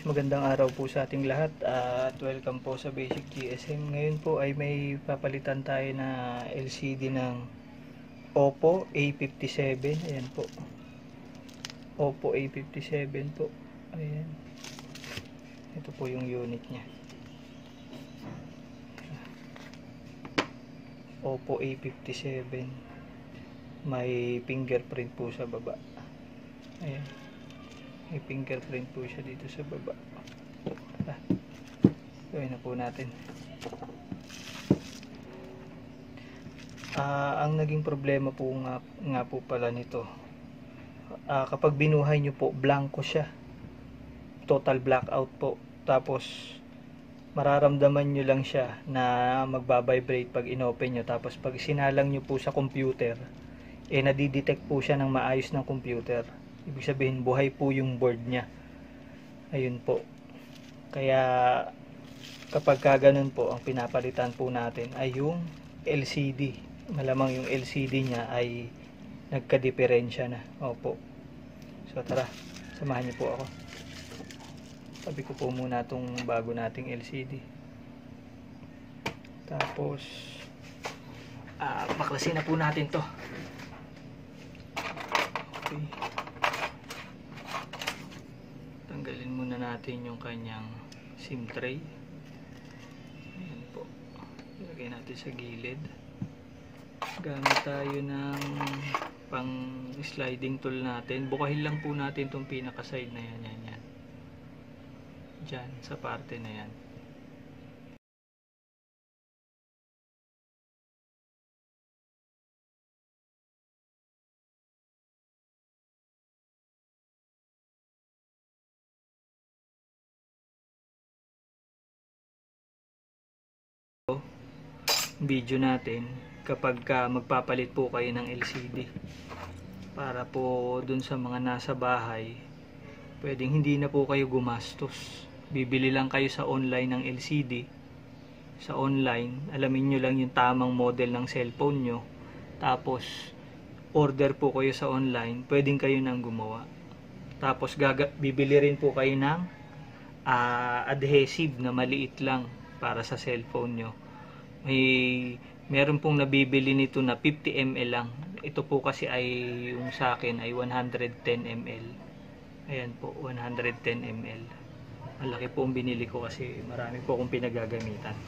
magandang araw po sa ating lahat at welcome po sa Basic GSM. Ngayon po ay may papalitan tayo na LCD ng Oppo A57. Ayan po, Oppo A57 po. Ayan, ito po yung unit nya, Oppo A57. May fingerprint po sa baba. Ayan, may fingerprint po siya dito sa baba. Gawin na po natin. Ang naging problema po nga po pala nito, kapag binuhay nyo po, blanco siya, total blackout po. Tapos mararamdaman nyo lang siya na magbabibrate pag inopen nyo. Tapos pag sinalang nyo po sa computer, nadidetect po siya ng maayos ng computer. Ibig sabihin buhay po yung board nya. Ayun po. Kaya kapag ganun po, ang pinapalitan po natin ay yung LCD. Malamang yung LCD nya ay nagka-diferensya na. Opo. So tara, samahan niyo po ako. Tabi ko po muna itong bago nating LCD. Tapos baklasin na po natin to. Okay. Tanggalin muna natin yung kanyang SIM tray. Ayan po. Ilagay natin sa gilid. Gamit tayo ng pang sliding tool natin. Bukahin lang po natin itong pinaka side na yan. Yan. Diyan, sa parte na yan. Video natin kapag magpapalit po kayo ng LCD, para po dun sa mga nasa bahay, pwedeng hindi na po kayo gumastos. Bibili lang kayo sa online ng LCD. Sa online, alamin nyo lang yung tamang model ng cellphone nyo, tapos order po kayo sa online, pwedeng kayo nang gumawa. Tapos bibili rin po kayo ng adhesive na maliit lang para sa cellphone nyo. Meron pong nabibili nito na 50 ml lang. Ito po kasi ay yung sa akin ay 110 ml. Ayan po, 110 ml. Malaki po ang binili ko kasi marami po akong pinagagamitan.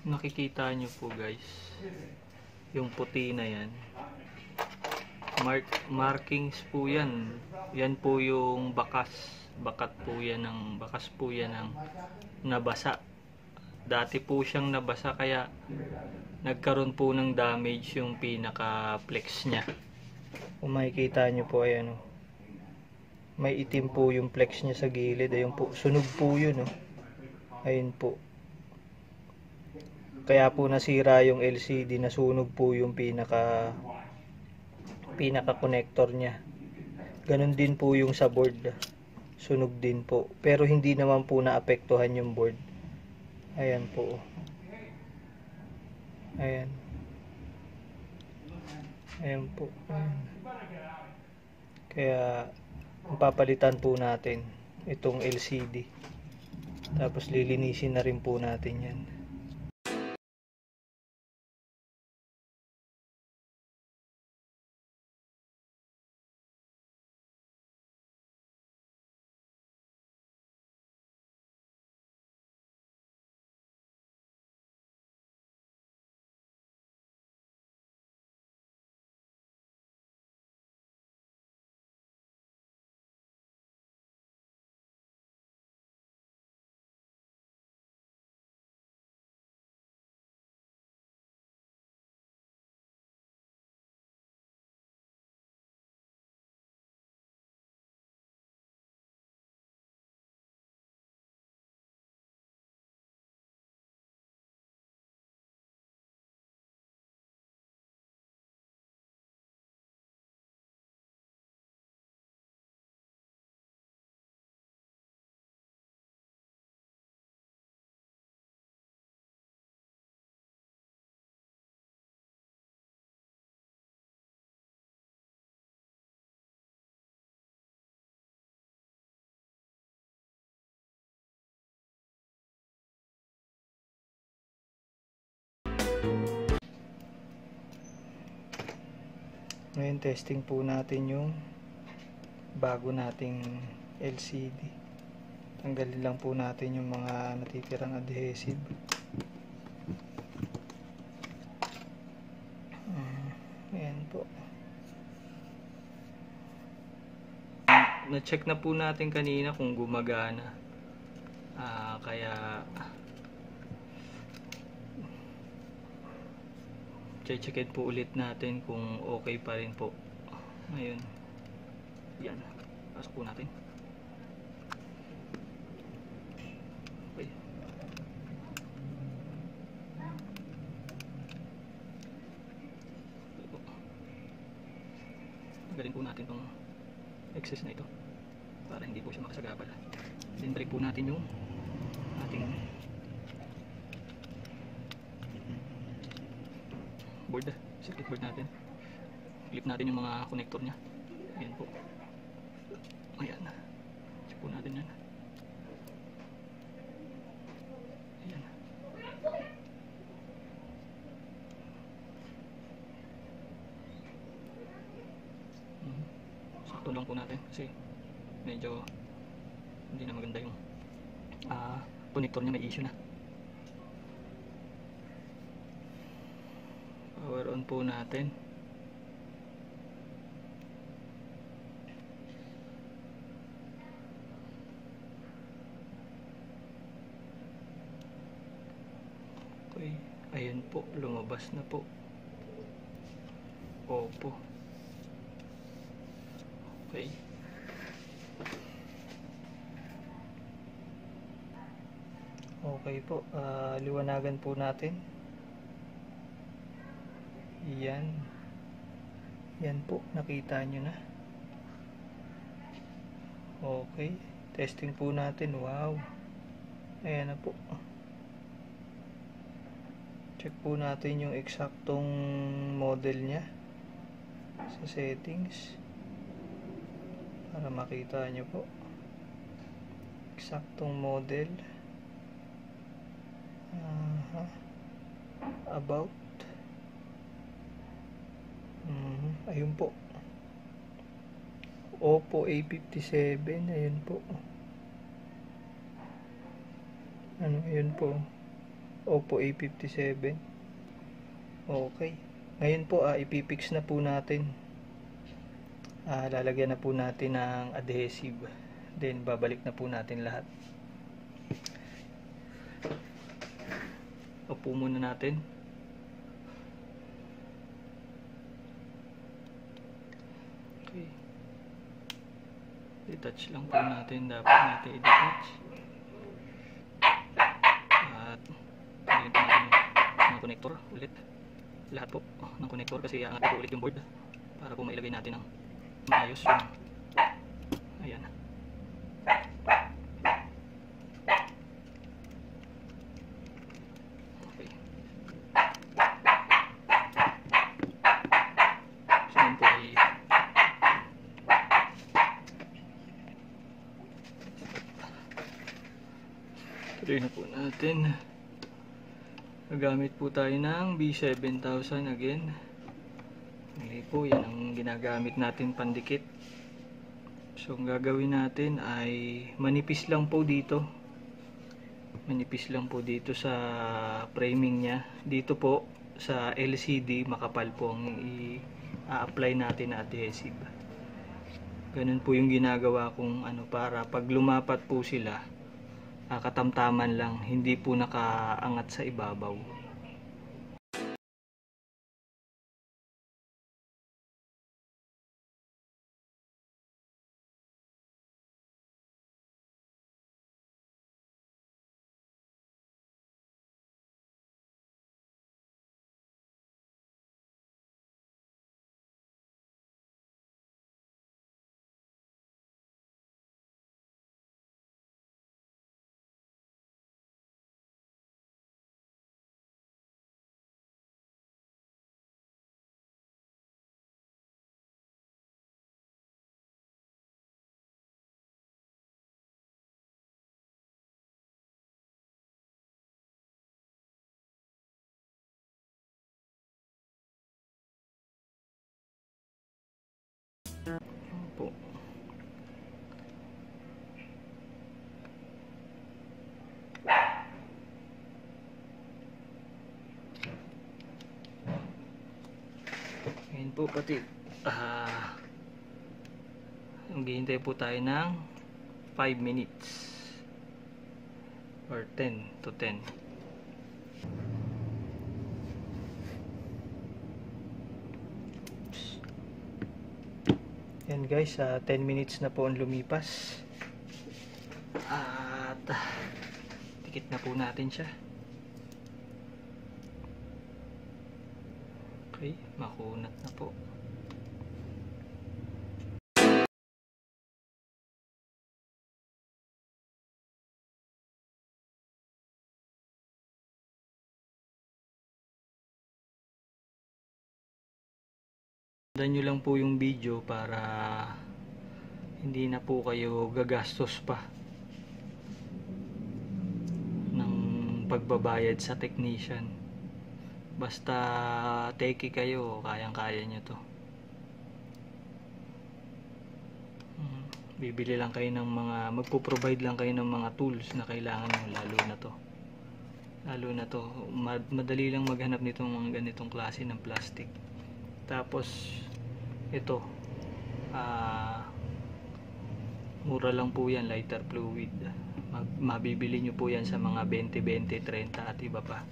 Nakikita nyo po guys, yung puti na yan, markings po yan. Yan po yung bakas po yan ng nabasa. Dati po siyang nabasa, kaya nagkaroon po ng damage yung pinaka flex nya. Kung makikita nyo po, ayan o, may itim po yung flex nya sa gilid. Ayun po, sunog po yun o. Ayun po. Kaya po nasira yung LCD, nasunog po yung pinaka connector nya. Ganon din po yung sa board, sunog din po. Pero hindi naman po naapektuhan yung board. Ayan po. Ayan. Ayan po. Ayan. Kaya papalitan po natin itong LCD. Tapos lilinisin na rin po natin yan. Ngayon testing po natin yung bago nating LCD. Tanggalin lang po natin yung mga natitirang adhesive. Ayan po. Na-check na po natin kanina kung gumagana. Kaya checkin po ulit natin kung okay pa rin po. Ngayon, yan. Pasok po natin. Okay. Tanggalin po natin tong excess na ito para hindi po siya makasagabal. Then break po natin yung ating board, circuit board natin. Clip natin yung mga connector nya. Ayan po. Ayan. Check po natin yan. Ayan. Sakto lang po natin kasi medyo hindi na maganda yung connector nya, may issue na. Power on po natin. Okay, ayan po, lumabas na po. Opo. Okay. Okay po, liwanagan po natin. Yan. Yan po, nakita nyo na. Okay, testing po natin. Wow. Ayan na po. Check po natin yung eksaktong model nya sa settings para makita nyo po. Eksaktong model. About. Ayun po. Oppo A57. Ayun po. Ayun po. Oppo A57. Okay. Ngayon po, ipipix na po natin. Lalagyan na po natin ng adhesive. Then, babalik na po natin lahat. Upo muna natin. Okay. Detach lang po natin. Dapat natin i-detach. At tanggalin po natin yung connector ulit. Lahat po ng connector kasi aangat po ulit yung board para po mailagay natin ng maayos yung ayan. Okay. So yun po ay tuloy na po natin. Gagamit po tayo ng B7000 again. Okay po, yan ang ginagamit natin pandikit. So ang gagawin natin ay manipis lang po dito. Manipis lang po dito sa framing nya. Dito po sa LCD makapal po ang i-apply natin na adhesive. Ganun po yung ginagawa kong para pag lumapat po sila katamtaman lang, hindi po nakaangat sa ibabaw. po. Ngayon po pati maghihintay po tayo ng 5 minutes or 10 to 10. Yan guys, 10 minutes na po ang lumipas at tikit na po natin siya. Okay, makunat na po. Sundan nyo lang po yung video para hindi na po kayo gagastos pa ng pagbabayad sa technician. Basta techie kayo, kayang-kaya nyo to. Bibili lang kayo ng mga, magpo-provide lang kayo ng mga tools na kailangan nyo, lalo na to madali lang maghanap nitong mga ganitong klase ng plastic. Tapos ito mura lang po yan, lighter fluid. Mabibili nyo po yan sa mga 20, 20, 30 at iba pa.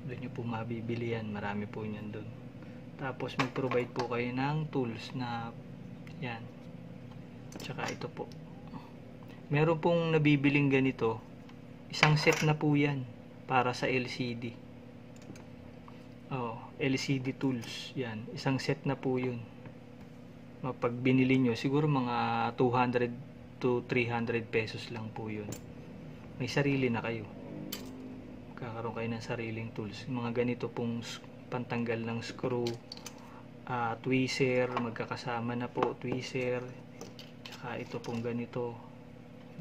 Doon nyo po mabibili yan, marami po yan doon. Tapos mag-provide po kayo ng tools na yan, tsaka ito po, meron pong nabibiling ganito, isang set na po yan para sa LCD. LCD tools yan, isang set na po yun. Pag binili nyo, siguro mga 200 to 300 pesos lang po yun. May sarili na kayo, kakaroon kayo ng sariling tools. Mga ganito pong pantanggal ng screw, tweezer, magkakasama na po, tweezer, tsaka ito pong ganito,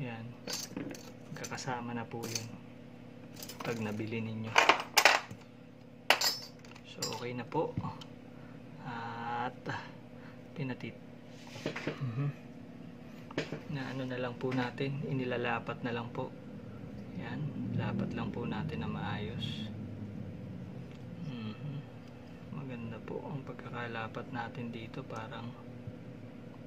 yan, magkakasama na po yun pag nabili ninyo. So okay na po, at pinatit na ano na lang po natin, inilalapat na lang po. Yan, lapat lang po natin na maayos. Maganda po ang pagkakalapat natin dito, parang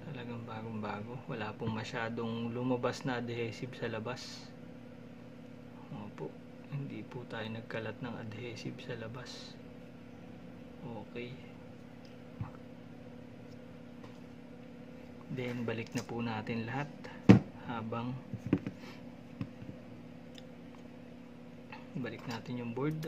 talagang bagong bago. Wala pong masyadong lumabas na adhesive sa labas. Opo, hindi po tayo nagkalat ng adhesive sa labas. Okay, then balik na po natin lahat habang balik natin yung board.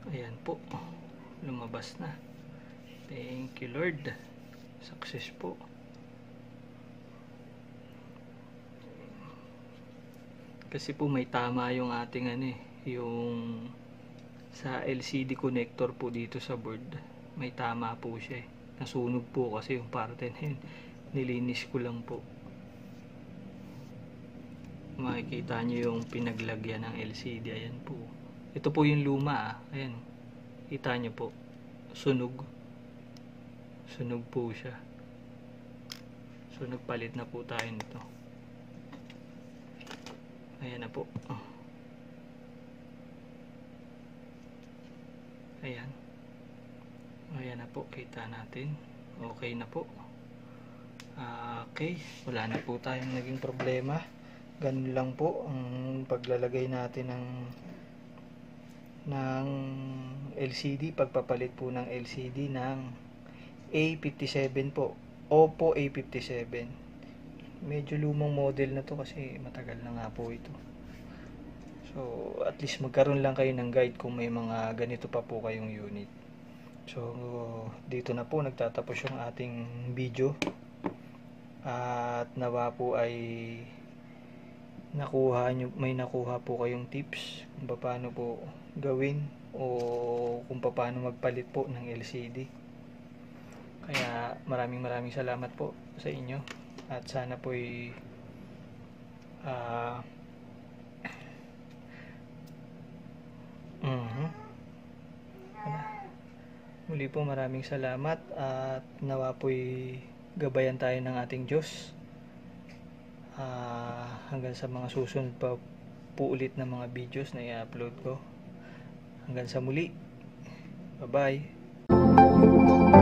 Ayan po, lumabas na. Thank you Lord, success po. Kasi po may tama yung ating yung sa LCD connector po dito sa board, may tama po siya nasunog po kasi yung parte na yun. Nilinis ko lang po. Makikita nyo yung pinaglagyan ng LCD. Ayan po, ito po yung luma ayan, kita nyo po, sunog po siya. So nagpalit na po tayo nito. Ayan na po. Ayan na po, kita natin. Okay na po. Okay, wala na po tayong naging problema. Ganun lang po ang paglalagay natin ng LCD, pagpapalit po ng LCD ng A57 po, Oppo A57. medyo lumang model na to kasi matagal na nga po ito. So at least magkaroon lang kayo ng guide kung may mga ganito pa po kayong unit. So dito na po nagtatapos yung ating video, at nawa po ay may nakuha po kayong tips kung paano po gawin o kung paano magpalit po ng LCD. Kaya maraming salamat po sa inyo, at sana po ay muli po maraming salamat, at nawa po'y gabayan tayo ng ating Diyos hanggang sa mga susunod pa po ulit na mga videos na i-upload ko. Hanggang sa muli, bye bye.